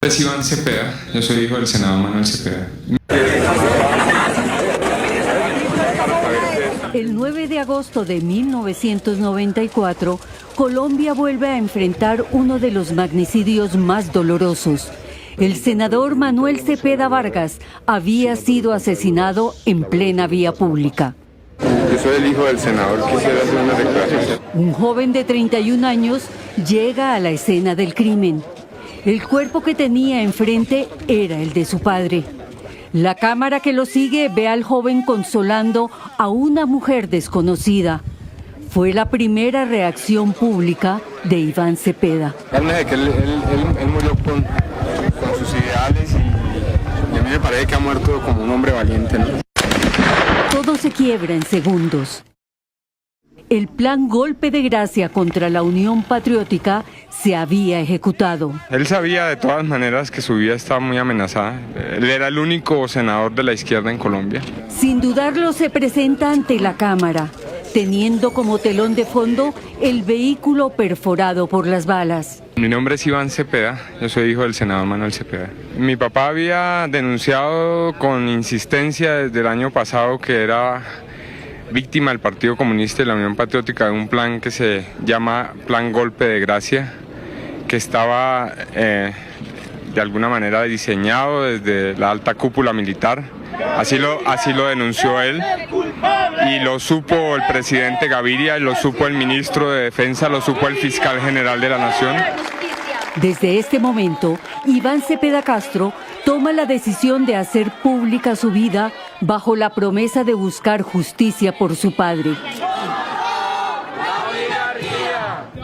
Es Iván Cepeda, yo soy hijo del senador Manuel Cepeda. El 9 de agosto de 1994, Colombia vuelve a enfrentar uno de los magnicidios más dolorosos. El senador Manuel Cepeda Vargas había sido asesinado en plena vía pública. Yo soy el hijo del senador, quisiera hacer una declaración. Un joven de 31 años llega a la escena del crimen. El cuerpo que tenía enfrente era el de su padre. La cámara que lo sigue ve al joven consolando a una mujer desconocida. Fue la primera reacción pública de Iván Cepeda. Él murió con sus ideales y a mí me parece que ha muerto como un hombre valiente, ¿no? Todo se quiebra en segundos. El plan Golpe de Gracia contra la Unión Patriótica se había ejecutado. Él sabía de todas maneras que su vida estaba muy amenazada. Él era el único senador de la izquierda en Colombia. Sin dudarlo se presenta ante la cámara, teniendo como telón de fondo el vehículo perforado por las balas. Mi nombre es Iván Cepeda, yo soy hijo del senador Manuel Cepeda. Mi papá había denunciado con insistencia desde el año pasado que era víctima del Partido Comunista y la Unión Patriótica de un plan que se llama Plan Golpe de Gracia, que estaba de alguna manera diseñado desde la alta cúpula militar. Así lo denunció él y lo supo el presidente Gaviria, y lo supo el ministro de Defensa, lo supo el fiscal general de la Nación. Desde este momento, Iván Cepeda Castro toma la decisión de hacer pública su vida bajo la promesa de buscar justicia por su padre.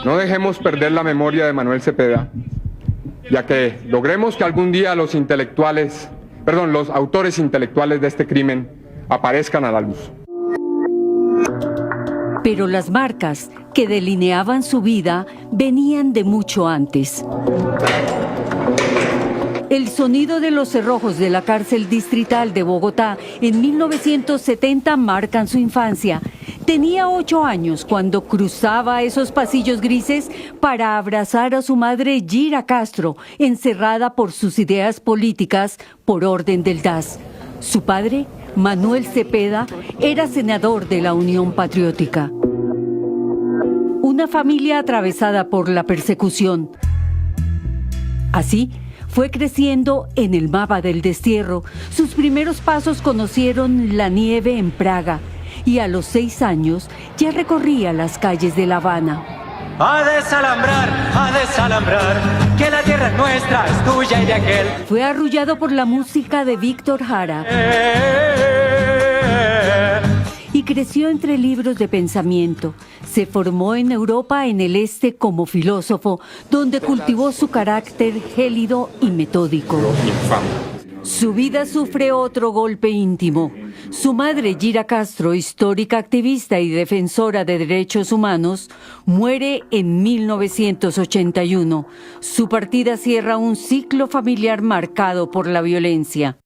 No dejemos perder la memoria de Manuel Cepeda, ya que logremos que algún día los autores intelectuales de este crimen aparezcan a la luz. Pero las marcas que delineaban su vida venían de mucho antes. El sonido de los cerrojos de la cárcel distrital de Bogotá en 1970 marcan su infancia. Tenía 8 años cuando cruzaba esos pasillos grises para abrazar a su madre Gira Castro, encerrada por sus ideas políticas por orden del DAS. Su padre, Manuel Cepeda, era senador de la Unión Patriótica. Una familia atravesada por la persecución. Así, fue creciendo en el mapa del destierro. Sus primeros pasos conocieron la nieve en Praga y a los 6 años ya recorría las calles de La Habana. A desalambrar, que la tierra nuestra es tuya y de aquel. Fue arrullado por la música de Víctor Jara y creció entre libros de pensamiento. Se formó en Europa, en el este, como filósofo, donde cultivó su carácter gélido y metódico. Su vida sufre otro golpe íntimo. Su madre, Gira Castro, histórica activista y defensora de derechos humanos, muere en 1981. Su partida cierra un ciclo familiar marcado por la violencia.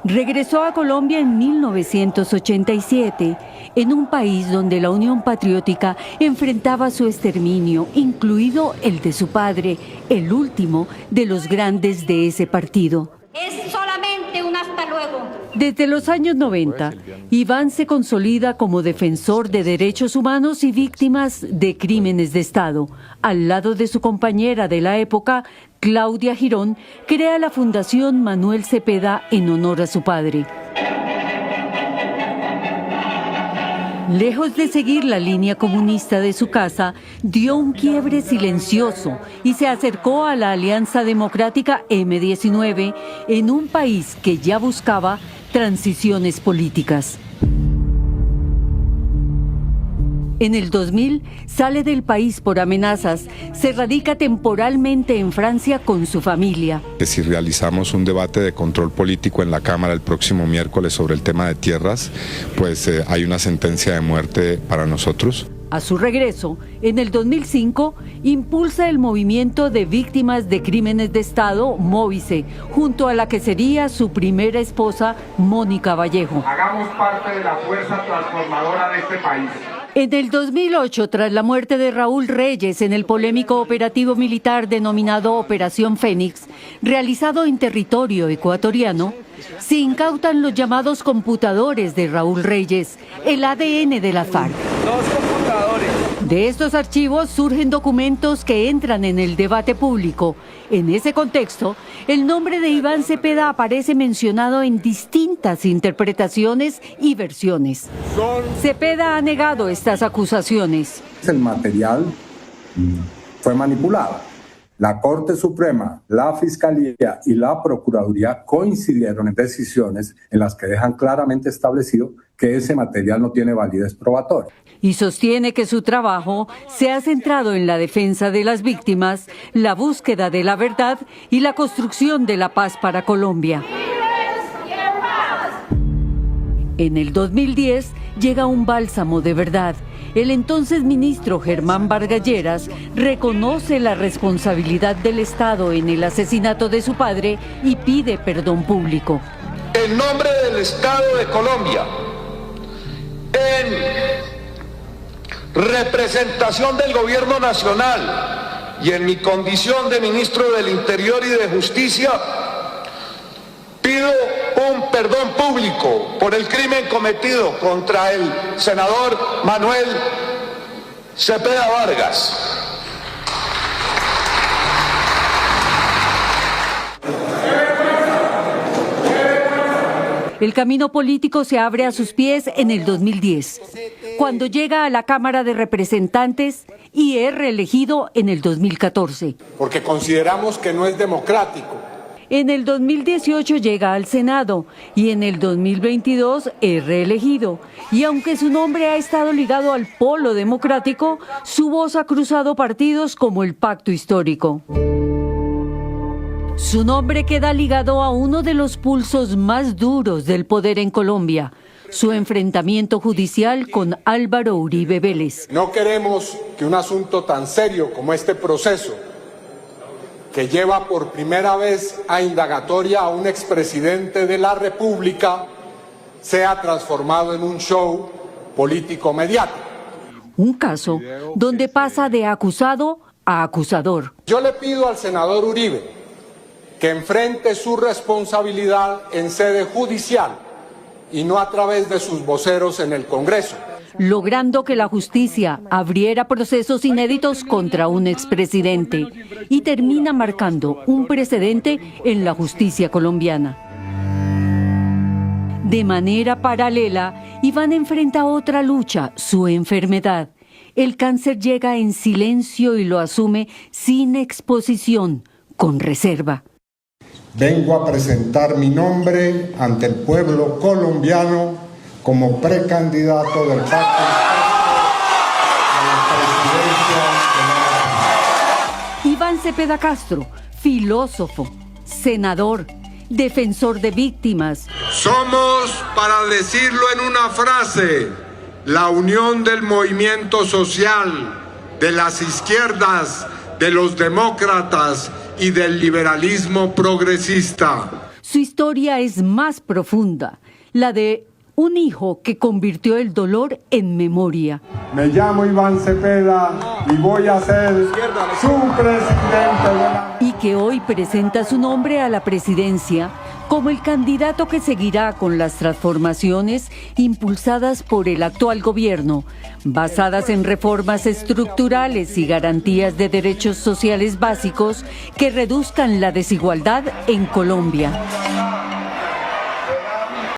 Regresó a Colombia en 1987, en un país donde la Unión Patriótica enfrentaba su exterminio, incluido el de su padre, el último de los grandes de ese partido. Es solamente un hasta luego. Desde los años 90, Iván se consolida como defensor de derechos humanos y víctimas de crímenes de Estado. Al lado de su compañera de la época, Claudia Girón, crea la Fundación Manuel Cepeda en honor a su padre. Lejos de seguir la línea comunista de su casa, dio un quiebre silencioso y se acercó a la Alianza Democrática M19 en un país que ya buscaba transiciones políticas. En el 2000 sale del país por amenazas, se radica temporalmente en Francia con su familia. Si realizamos un debate de control político en la Cámara el próximo miércoles sobre el tema de tierras, pues hay una sentencia de muerte para nosotros. A su regreso, en el 2005, impulsa el movimiento de víctimas de crímenes de Estado, Móvice, junto a la que sería su primera esposa, Mónica Vallejo. Hagamos parte de la fuerza transformadora de este país. En el 2008, tras la muerte de Raúl Reyes en el polémico operativo militar denominado Operación Fénix, realizado en territorio ecuatoriano, se incautan los llamados computadores de Raúl Reyes, el ADN de la FARC. De estos archivos surgen documentos que entran en el debate público. En ese contexto, el nombre de Iván Cepeda aparece mencionado en distintas interpretaciones y versiones. Cepeda ha negado estas acusaciones. El material fue manipulado. La Corte Suprema, la Fiscalía y la Procuraduría coincidieron en decisiones en las que dejan claramente establecido que ese material no tiene validez probatoria. Y sostiene que su trabajo se ha centrado en la defensa de las víctimas, la búsqueda de la verdad y la construcción de la paz para Colombia. En el 2010 llega un bálsamo de verdad. El entonces ministro Germán Vargas Lleras reconoce la responsabilidad del Estado en el asesinato de su padre y pide perdón público. En nombre del Estado de Colombia, en representación del Gobierno Nacional y en mi condición de ministro del Interior y de Justicia, pido un perdón público por el crimen cometido contra el senador Manuel Cepeda Vargas. El camino político se abre a sus pies en el 2010, cuando llega a la Cámara de Representantes y es reelegido en el 2014. Porque consideramos que no es democrático. En el 2018 llega al Senado y en el 2022 es reelegido. Y aunque su nombre ha estado ligado al polo democrático, su voz ha cruzado partidos como el Pacto Histórico. Su nombre queda ligado a uno de los pulsos más duros del poder en Colombia, su enfrentamiento judicial con Álvaro Uribe Vélez. No queremos que un asunto tan serio como este proceso, que lleva por primera vez a indagatoria a un expresidente de la República, sea transformado en un show político mediático. Un caso donde pasa de acusado a acusador. Yo le pido al senador Uribe que enfrente su responsabilidad en sede judicial y no a través de sus voceros en el Congreso, logrando que la justicia abriera procesos inéditos contra un expresidente y termina marcando un precedente en la justicia colombiana. De manera paralela, Iván enfrenta otra lucha, su enfermedad. El cáncer llega en silencio y lo asume sin exposición, con reserva. Vengo a presentar mi nombre ante el pueblo colombiano como precandidato del Pacto a la presidencia de la... Iván Cepeda Castro, filósofo, senador, defensor de víctimas. Somos, para decirlo en una frase, la unión del movimiento social, de las izquierdas, de los demócratas y del liberalismo progresista. Su historia es más profunda, la de un hijo que convirtió el dolor en memoria. Me llamo Iván Cepeda y voy a ser su presidente. Y que hoy presenta su nombre a la presidencia como el candidato que seguirá con las transformaciones impulsadas por el actual gobierno, basadas en reformas estructurales y garantías de derechos sociales básicos que reduzcan la desigualdad en Colombia.